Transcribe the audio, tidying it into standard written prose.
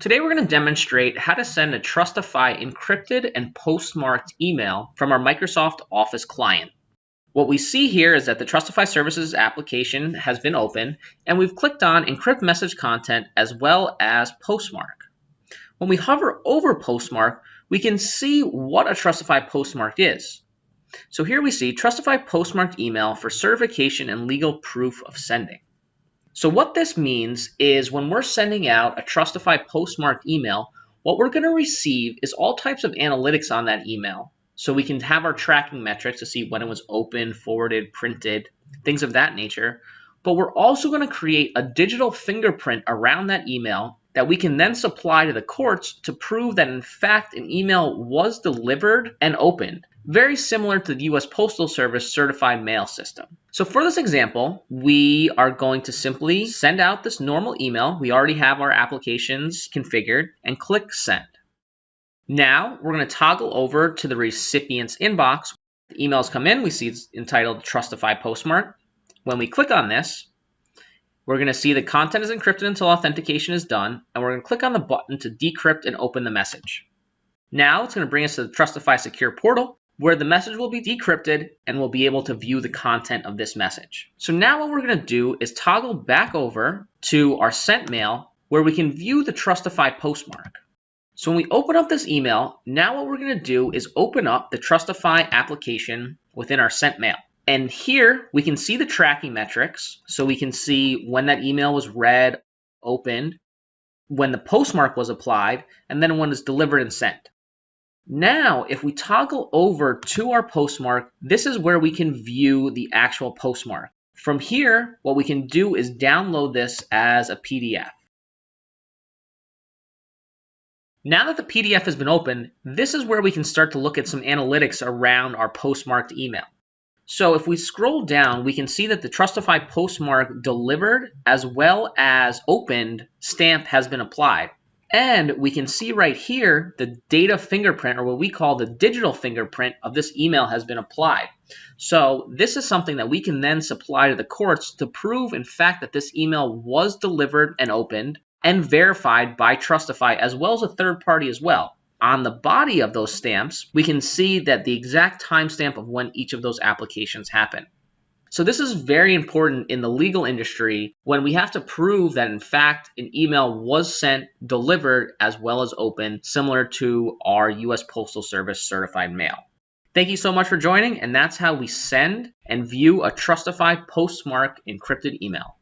Today we're going to demonstrate how to send a Trustifi encrypted and postmarked email from our Microsoft Office client. What we see here is that the Trustifi Services application has been opened, and we've clicked on Encrypt Message Content as well as Postmark. When we hover over Postmark, we can see what a Trustifi postmark is. So here we see Trustifi postmarked email for certification and legal proof of sending. So what this means is when we're sending out a Trustifi postmarked email, what we're going to receive is all types of analytics on that email. So we can have our tracking metrics to see when it was opened, forwarded, printed, things of that nature. But we're also going to create a digital fingerprint around that email that we can then supply to the courts to prove that in fact an email was delivered and opened. Very similar to the U.S. Postal Service certified mail system. So for this example, we are going to simply send out this normal email. We already have our applications configured and click send. Now we're going to toggle over to the recipient's inbox. The emails come in, we see it's entitled Trustifi Postmark. When we click on this, we're going to see the content is encrypted until authentication is done, and we're going to click on the button to decrypt and open the message. Now it's going to bring us to the Trustifi Secure portal, where the message will be decrypted and we'll be able to view the content of this message. So now what we're going to do is toggle back over to our sent mail, where we can view the Trustifi postmark. So when we open up this email, now what we're going to do is open up the Trustifi application within our sent mail. And here we can see the tracking metrics. So we can see when that email was read, opened, when the postmark was applied, and then when it's delivered and sent. Now, if we toggle over to our postmark, this is where we can view the actual postmark. From here, what we can do is download this as a PDF. Now that the PDF has been opened, this is where we can start to look at some analytics around our postmarked email. So if we scroll down, we can see that the Trustifi postmark delivered as well as opened stamp has been applied. And we can see right here the data fingerprint, or what we call the digital fingerprint of this email, has been applied. So this is something that we can then supply to the courts to prove in fact that this email was delivered and opened and verified by Trustifi as well as a third party as well. On the body of those stamps, we can see that the exact timestamp of when each of those applications happened. So this is very important in the legal industry when we have to prove that in fact an email was sent, delivered, as well as opened, similar to our U.S. Postal Service certified mail. Thank you so much for joining, and that's how we send and view a Trustifi postmark encrypted email.